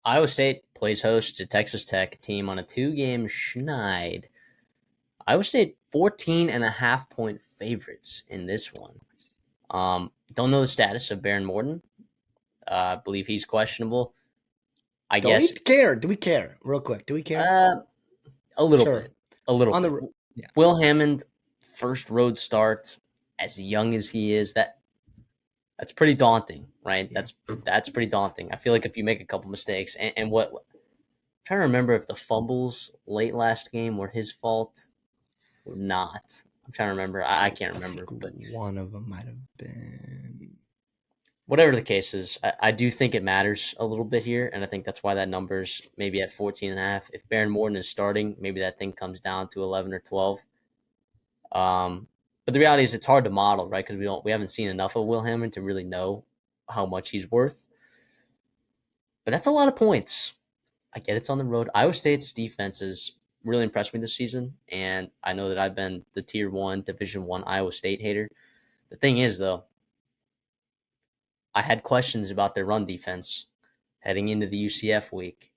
Iowa State plays host to Texas Tech, team on a 2-game schneid. Iowa State 14.5-point favorites in this one. Don't know the status of Baron Morton. I believe he's questionable. I Don't we guess care? Do we care? Real quick, do we care? a little Sure. bit. A little On bit. the yeah. Will Hammond, first road start, as young as he is, that's pretty daunting, right? Yeah. That's pretty daunting. I feel like if you make a couple mistakes, and what I'm trying to remember if the fumbles late last game were his fault or not. I'm trying to remember. I can't I remember, think but one of them might have been. whatever the case is, I do think it matters a little bit here, and I think that's why that number's maybe at 14.5. If Baron Morton is starting, maybe that thing comes down to 11 or 12. But the reality is it's hard to model, right? Because we haven't seen enough of Will Hammond to really know how much he's worth. But that's a lot of points. I get it's on the road. Iowa State's defense is really impressed me this season, and I know that I've been the Tier 1, Division 1 Iowa State hater. The thing is, though, I had questions about their run defense heading into the UCF week.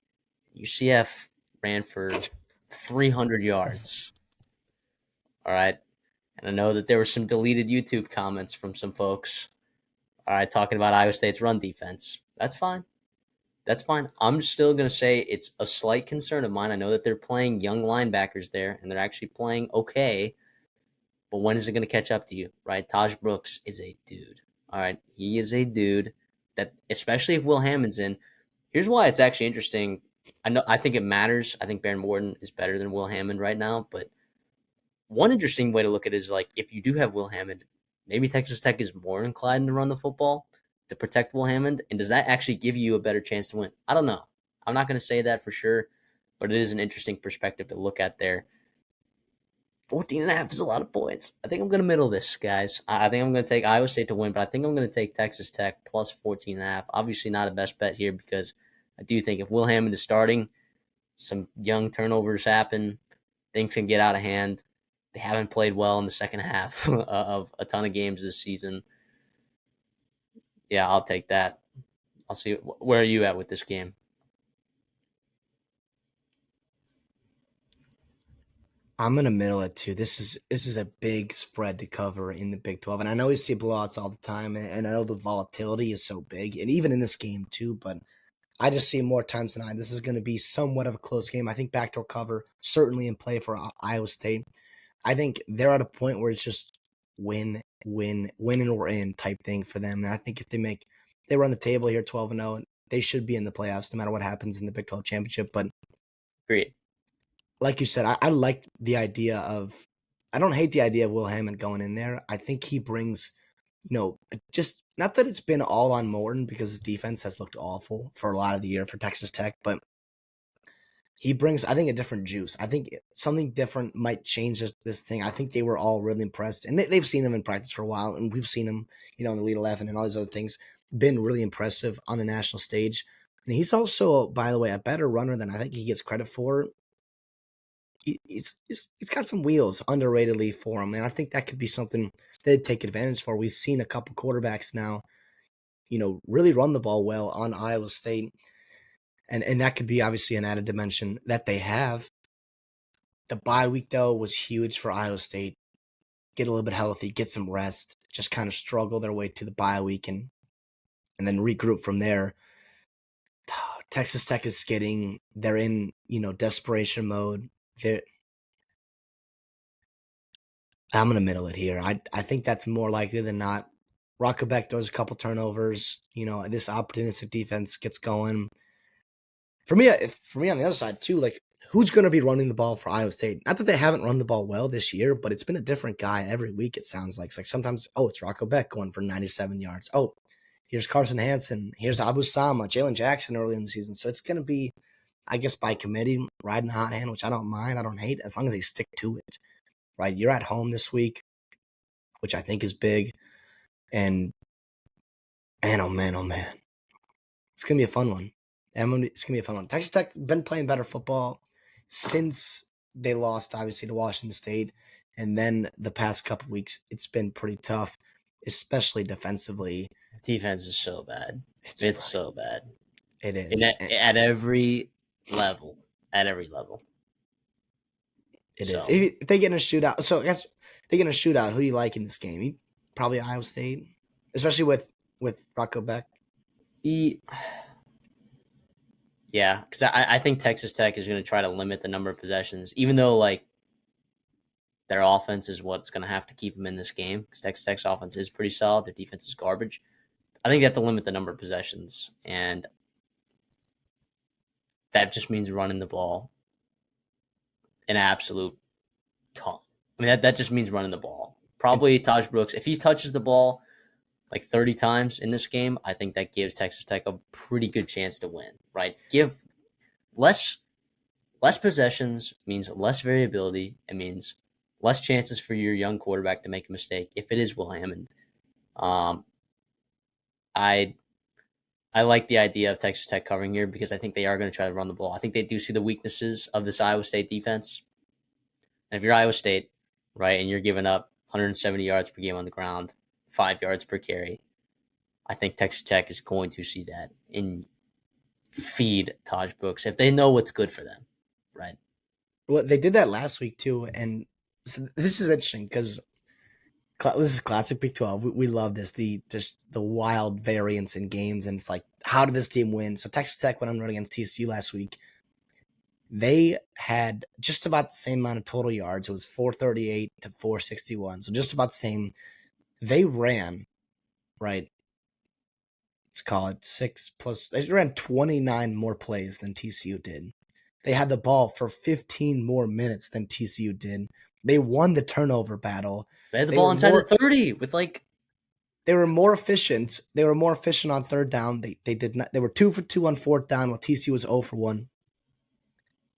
UCF ran for 300 yards. All right. And I know that there were some deleted YouTube comments from some folks. All right, talking about Iowa State's run defense. That's fine. That's fine. I'm still going to say it's a slight concern of mine. I know that they're playing young linebackers there, and they're actually playing okay. But when is it going to catch up to you, right? Taj Brooks is a dude. All right, he is a dude that, especially if Will Hammond's in. Here's why it's actually interesting. I think it matters. I think Baron Morton is better than Will Hammond right now. But one interesting way to look at it is like if you do have Will Hammond, maybe Texas Tech is more inclined to run the football to protect Will Hammond, and does that actually give you a better chance to win? I don't know. I'm not going to say that for sure, but it is an interesting perspective to look at there. 14.5 is a lot of points. I think I'm going to middle this, guys. I think I'm going to take Iowa State to win, but I think I'm going to take Texas Tech plus 14.5. Obviously, not a best bet here because I do think if Will Hammond is starting, some young turnovers happen, things can get out of hand. They haven't played well in the second half of a ton of games this season. Yeah, I'll take that. I'll see. Where are you at with this game? I'm gonna middle it too. This is a big spread to cover in the Big 12, and I know we see blowouts all the time, and I know the volatility is so big, and even in this game too. But I just see more times than not. This is going to be somewhat of a close game. I think backdoor cover certainly in play for Iowa State. I think they're at a point where it's just win, win, win, and we're in type thing for them. And I think if they run the table here 12-0, they should be in the playoffs no matter what happens in the Big 12 championship. But Great. like you said, I like the idea of. I don't hate the idea of Will Hammond going in there. I think he brings, just not that it's been all on Morton because his defense has looked awful for a lot of the year for Texas Tech, but he brings, I think, a different juice. I think something different might change this thing. I think they were all really impressed, and they've seen him in practice for a while, and we've seen him, in the Elite 11 and all these other things, been really impressive on the national stage. And he's also, by the way, a better runner than I think he gets credit for. He's got some wheels underratedly for him, and I think that could be something they'd take advantage for. We've seen a couple quarterbacks now, really run the ball well on Iowa State, and that could be obviously an added dimension that they have. The bye week, though, was huge for Iowa State. Get a little bit healthy, get some rest, just kind of struggle their way to the bye week and then regroup from there. Texas Tech is they're in, desperation mode. I'm going to middle it here. I think that's more likely than not. Rockebeck throws a couple turnovers. This opportunistic defense gets going. For me on the other side too, like who's going to be running the ball for Iowa State? Not that they haven't run the ball well this year, but it's been a different guy every week. It sounds like it's like sometimes, it's Rocco Beck going for 97 yards. Oh, here's Carson Hansen. Here's Abu Sama, Jalen Jackson early in the season. So it's going to be, I guess, by committee, riding hot hand, which I don't mind. I don't hate as long as they stick to it. Right? You're at home this week, which I think is big. And oh man, it's going to be a fun one. It's going to be a fun one. Texas Tech been playing better football since they lost, obviously, to Washington State. And then the past couple weeks, it's been pretty tough, especially defensively. Defense is so bad. It's so bad. It in is. at every level, at every level. It is. So If they get in a shootout, so I guess if they get in a shootout, who do you like in this game? Probably Iowa State, especially with Rocco Beck. he, yeah, because I think Texas Tech is going to try to limit the number of possessions, even though like their offense is what's going to have to keep them in this game. Because Texas Tech's offense is pretty solid, their defense is garbage. I think they have to limit the number of possessions, and that just means running the ball an absolute ton. I mean, that just means running the ball. And Probably Taj Brooks, if he touches the ball like 30 times in this game, I think that gives Texas Tech a pretty good chance to win, right? Give less less possessions means less variability. It means less chances for your young quarterback to make a mistake if it is Will Hammond. Um, I I like the idea of Texas Tech covering here because I think they are going to try to run the ball. I think they do see the weaknesses of this Iowa State defense. And if you're Iowa State, right, and you're giving up 170 yards per game on the ground, 5 yards per carry, I think Texas Tech is going to see that and feed Taj Brooks if they know what's good for them, right? well, they did that last week too, and so this is interesting because this is classic Big 12. We love this the wild variance in games, and it's like how did this team win? So Texas Tech went on run against TCU last week. They had just about the same amount of total yards. It was 438 to 461, so just about the same. They ran right. Let's call it 6 plus. They ran 29 more plays than TCU did. They had the ball for 15 more minutes than TCU did. They won the turnover battle. They had the They ball were inside the more 30 with like they were more efficient. They were more efficient on third down. They did not they were 2 for 2 on fourth down while TCU was 0 for 1.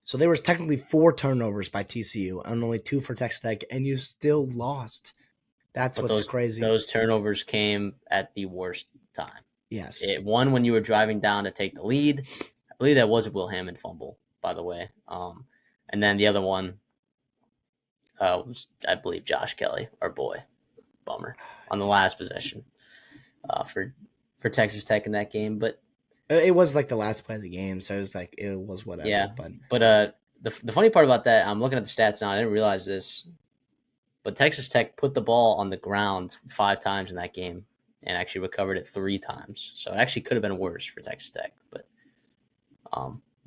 So there was technically 4 turnovers by TCU and only 2 for Texas Tech, and you still lost. That's but what's those crazy. those turnovers came at the worst time. Yes. It one when you were driving down to take the lead. I believe that was a Will Hammond fumble, by the way. And then the other one was, I believe, Josh Kelly, our boy. Bummer on the last possession for Texas Tech in that game. But It was like the last play of the game, so it was like it was whatever. yeah, But but the funny part about that, I'm looking at the stats now. I didn't realize this, but Texas Tech put the ball on the ground 5 times in that game and actually recovered it 3 times. So it actually could have been worse for Texas Tech, but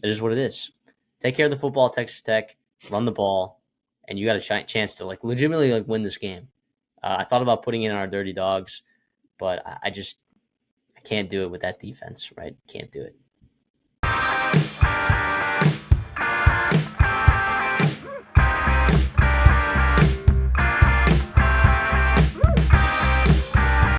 it is what it is. Take care of the football, Texas Tech. Run the ball, and you got a chance to like legitimately like win this game. I thought about putting in our dirty dogs, but I just I can't do it with that defense. Right? Can't do it.